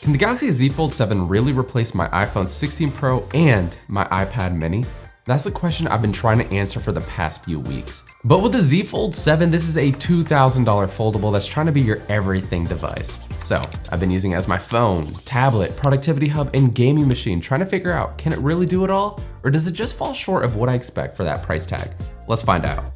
Can the Galaxy Z Fold 7 really replace my iPhone 16 Pro and my iPad mini? That's the question I've been trying to answer for the past few weeks. But with the Z Fold 7, this is a $2,000 foldable that's trying to be your everything device. So I've been using it as my phone, tablet, productivity hub, and gaming machine, trying to figure out, can it really do it all? Or does it just fall short of what I expect for that price tag? Let's find out.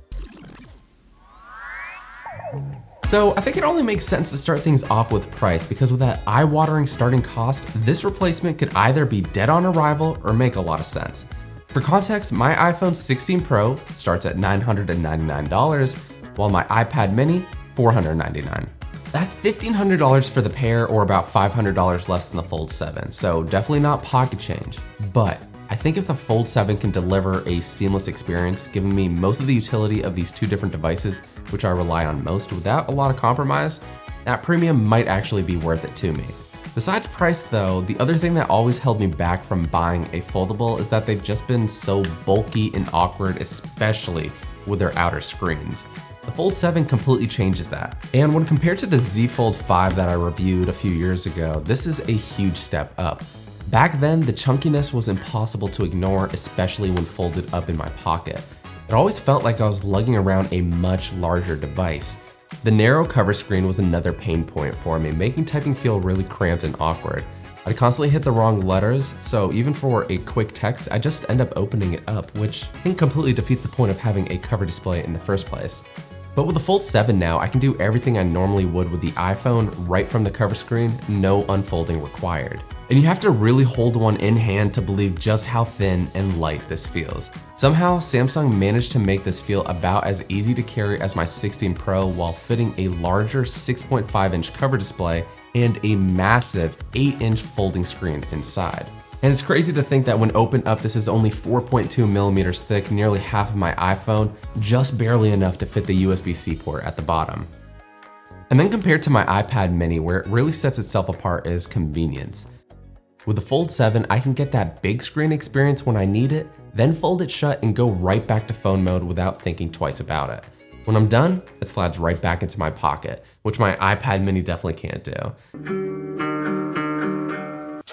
So I think it only makes sense to start things off with price, because with that eye-watering starting cost, this replacement could either be dead on arrival or make a lot of sense. For context, my iPhone 16 Pro starts at $999, while my iPad mini, $499. That's $1,500 for the pair, or about $500 less than the Fold 7, so definitely not pocket change. But I think if the Fold 7 can deliver a seamless experience, giving me most of the utility of these two different devices, which I rely on most without a lot of compromise, that premium might actually be worth it to me. Besides price though, the other thing that always held me back from buying a foldable is that they've just been so bulky and awkward, especially with their outer screens. The Fold 7 completely changes that. And when compared to the Z Fold 5 that I reviewed a few years ago, this is a huge step up. Back then, the chunkiness was impossible to ignore, especially when folded up in my pocket. It always felt like I was lugging around a much larger device. The narrow cover screen was another pain point for me, making typing feel really cramped and awkward. I'd constantly hit the wrong letters, so even for a quick text, I just end up opening it up, which I think completely defeats the point of having a cover display in the first place. But with the Fold 7 now, I can do everything I normally would with the iPhone right from the cover screen, no unfolding required. And you have to really hold one in hand to believe just how thin and light this feels. Somehow, Samsung managed to make this feel about as easy to carry as my 16 Pro while fitting a larger 6.5-inch cover display and a massive 8-inch folding screen inside. And it's crazy to think that when opened up, this is only 4.2 millimeters thick, nearly half of my iPhone, just barely enough to fit the USB-C port at the bottom. And then compared to my iPad mini, where it really sets itself apart is convenience. With the Fold 7, I can get that big screen experience when I need it, then fold it shut and go right back to phone mode without thinking twice about it. When I'm done, it slides right back into my pocket, which my iPad mini definitely can't do.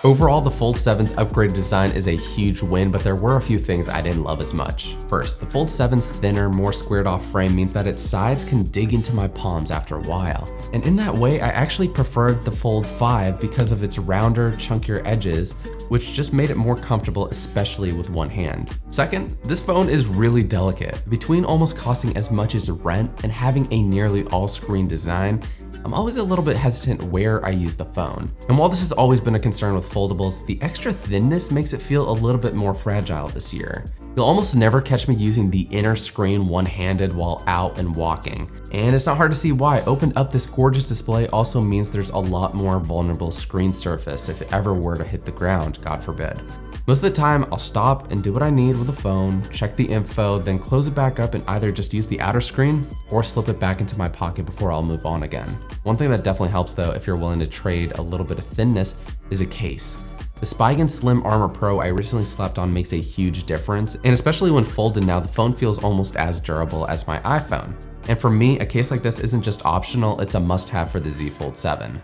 Overall, the Fold 7's upgraded design is a huge win, but there were a few things I didn't love as much. First, the Fold 7's thinner, more squared off frame means that its sides can dig into my palms after a while. And in that way, I actually preferred the Fold 5 because of its rounder, chunkier edges, which just made it more comfortable, especially with one hand. Second, this phone is really delicate. Between almost costing as much as rent and having a nearly all-screen design, I'm always a little bit hesitant where I use the phone. And while this has always been a concern with foldables, the extra thinness makes it feel a little bit more fragile this year. You'll almost never catch me using the inner screen one-handed while out and walking. And it's not hard to see why. Opened up, this gorgeous display also means there's a lot more vulnerable screen surface if it ever were to hit the ground, God forbid. Most of the time, I'll stop and do what I need with the phone, check the info, then close it back up and either just use the outer screen or slip it back into my pocket before I'll move on again. One thing that definitely helps though, if you're willing to trade a little bit of thinness, is a case. The Spigen Slim Armor Pro I recently slapped on makes a huge difference, and especially when folded now, the phone feels almost as durable as my iPhone. And for me, a case like this isn't just optional, it's a must-have for the Z Fold 7.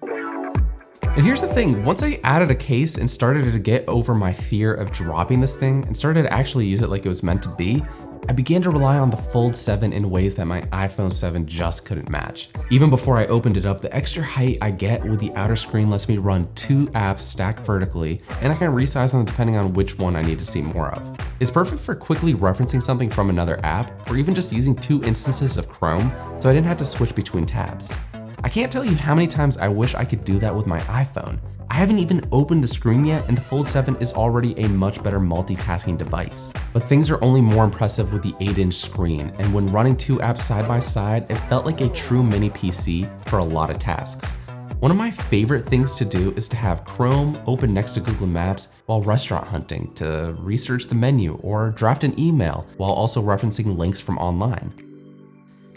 And here's the thing, once I added a case and started to get over my fear of dropping this thing and started to actually use it like it was meant to be, I began to rely on the Fold 7 in ways that my iPhone 7 just couldn't match. Even before I opened it up, the extra height I get with the outer screen lets me run 2 apps stacked vertically, and I can resize them depending on which one I need to see more of. It's perfect for quickly referencing something from another app, or even just using 2 instances of Chrome, so I didn't have to switch between tabs. I can't tell you how many times I wish I could do that with my iPhone. I haven't even opened the screen yet, and the Fold 7 is already a much better multitasking device. But things are only more impressive with the 8-inch screen, and when running 2 apps side by side, it felt like a true mini PC for a lot of tasks. One of my favorite things to do is to have Chrome open next to Google Maps while restaurant hunting, to research the menu, or draft an email while also referencing links from online.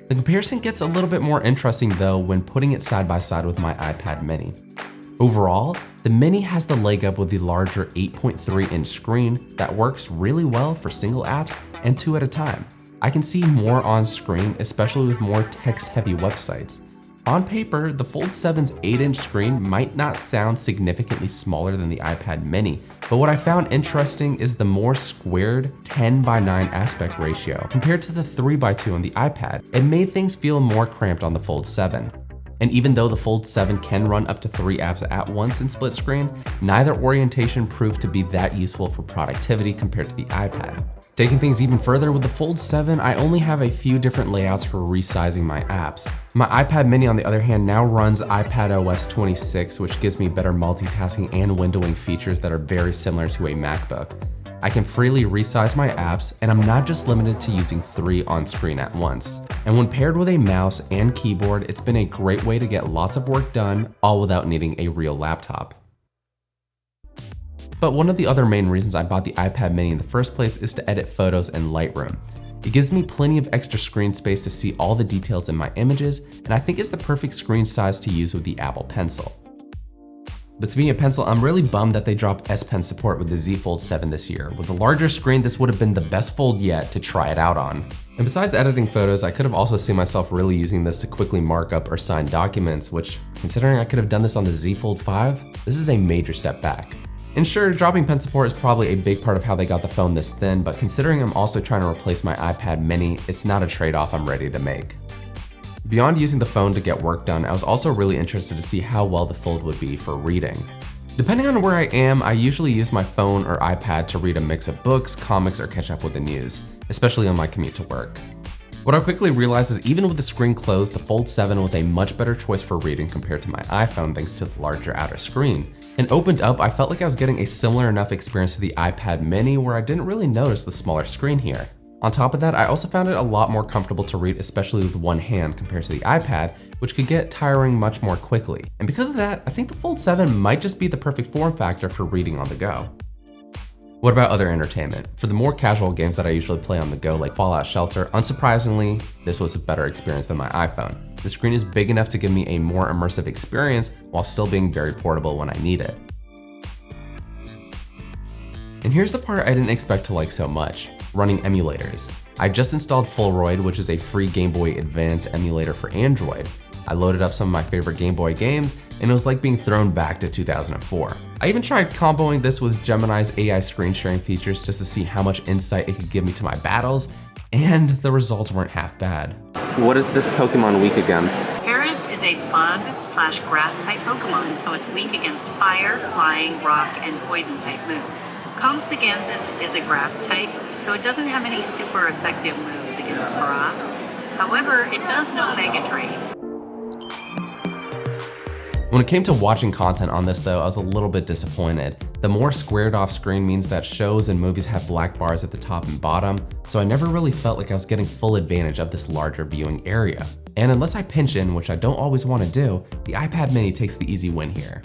The comparison gets a little bit more interesting though when putting it side by side with my iPad mini. Overall, the Mini has the leg up with the larger 8.3-inch screen that works really well for single apps and 2 at a time. I can see more on screen, especially with more text-heavy websites. On paper, the Fold 7's 8-inch screen might not sound significantly smaller than the iPad mini, but what I found interesting is the more squared 10:9 aspect ratio compared to the 3:2 on the iPad. It made things feel more cramped on the Fold 7. And even though the Fold 7 can run up to 3 apps at once in split screen, neither orientation proved to be that useful for productivity compared to the iPad. Taking things even further, with the Fold 7, I only have a few different layouts for resizing my apps. My iPad mini, on the other hand, now runs iPadOS 26, which gives me better multitasking and windowing features that are very similar to a MacBook. I can freely resize my apps, and I'm not just limited to using 3 on screen at once. And when paired with a mouse and keyboard, it's been a great way to get lots of work done, all without needing a real laptop. But one of the other main reasons I bought the iPad mini in the first place is to edit photos in Lightroom. It gives me plenty of extra screen space to see all the details in my images, and I think it's the perfect screen size to use with the Apple Pencil. But speaking of Pencil, I'm really bummed that they dropped S Pen support with the Z Fold 7 this year. With a larger screen, this would have been the best fold yet to try it out on. And besides editing photos, I could have also seen myself really using this to quickly mark up or sign documents, which, considering I could have done this on the Z Fold 5, this is a major step back. And sure, dropping pen support is probably a big part of how they got the phone this thin, but considering I'm also trying to replace my iPad mini, it's not a trade-off I'm ready to make. Beyond using the phone to get work done, I was also really interested to see how well the Fold would be for reading. Depending on where I am, I usually use my phone or iPad to read a mix of books, comics, or catch up with the news, especially on my commute to work. What I quickly realized is even with the screen closed, the Fold 7 was a much better choice for reading compared to my iPhone thanks to the larger outer screen. And opened up, I felt like I was getting a similar enough experience to the iPad mini where I didn't really notice the smaller screen here. On top of that, I also found it a lot more comfortable to read, especially with one hand compared to the iPad, which could get tiring much more quickly. And because of that, I think the Fold 7 might just be the perfect form factor for reading on the go. What about other entertainment? For the more casual games that I usually play on the go, like Fallout Shelter, unsurprisingly, this was a better experience than my iPhone. The screen is big enough to give me a more immersive experience while still being very portable when I need it. And here's the part I didn't expect to like so much: running emulators. I just installed Fullroid, which is a free Game Boy Advance emulator for Android. I loaded up some of my favorite Game Boy games, and it was like being thrown back to 2004. I even tried comboing this with Gemini's AI screen sharing features just to see how much insight it could give me to my battles, and the results weren't half bad. What is this Pokemon weak against? Paris is a fog/grass type Pokemon, so it's weak against fire, flying, rock, and poison type moves. Compsognathus is a grass type, so it doesn't have any super effective moves against grass. However, it does know Mega Drain. When it came to watching content on this though, I was a little bit disappointed. The more squared off screen means that shows and movies have black bars at the top and bottom, so I never really felt like I was getting full advantage of this larger viewing area. And unless I pinch in, which I don't always want to do, the iPad mini takes the easy win here.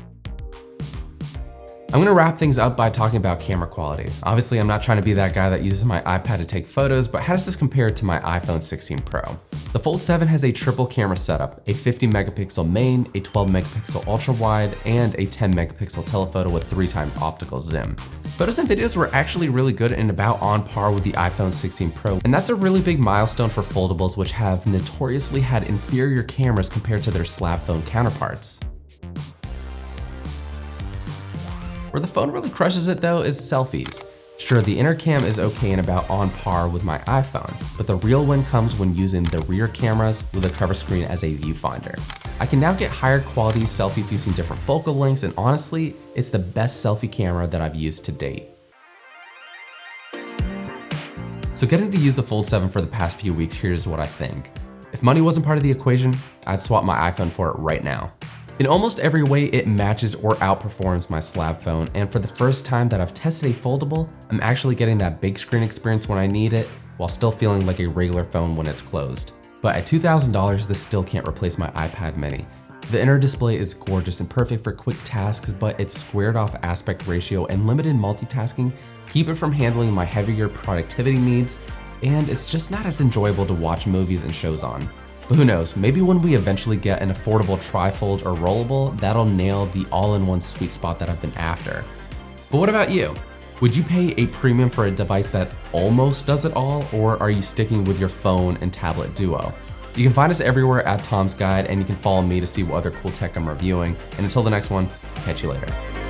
I'm gonna wrap things up by talking about camera quality. Obviously, I'm not trying to be that guy that uses my iPad to take photos, but how does this compare to my iPhone 16 Pro? The Fold 7 has a triple camera setup, a 50 megapixel main, a 12 megapixel ultra wide, and a 10 megapixel telephoto with 3x optical zoom. Photos and videos were actually really good and about on par with the iPhone 16 Pro, and that's a really big milestone for foldables, which have notoriously had inferior cameras compared to their slab phone counterparts. Where the phone really crushes it though is selfies. Sure, the inner cam is okay and about on par with my iPhone, but the real win comes when using the rear cameras with a cover screen as a viewfinder. I can now get higher quality selfies using different focal lengths, and honestly, it's the best selfie camera that I've used to date. So getting to use the Fold 7 for the past few weeks, here's what I think. If money wasn't part of the equation, I'd swap my iPhone for it right now. In almost every way, it matches or outperforms my slab phone, and for the first time that I've tested a foldable, I'm actually getting that big screen experience when I need it, while still feeling like a regular phone when it's closed. But at $2,000, this still can't replace my iPad mini. The inner display is gorgeous and perfect for quick tasks, but its squared off aspect ratio and limited multitasking keep it from handling my heavier productivity needs, and it's just not as enjoyable to watch movies and shows on. But who knows, maybe when we eventually get an affordable trifold or rollable, that'll nail the all-in-one sweet spot that I've been after. But what about you? Would you pay a premium for a device that almost does it all, or are you sticking with your phone and tablet duo? You can find us everywhere at Tom's Guide, and you can follow me to see what other cool tech I'm reviewing. And until the next one, catch you later.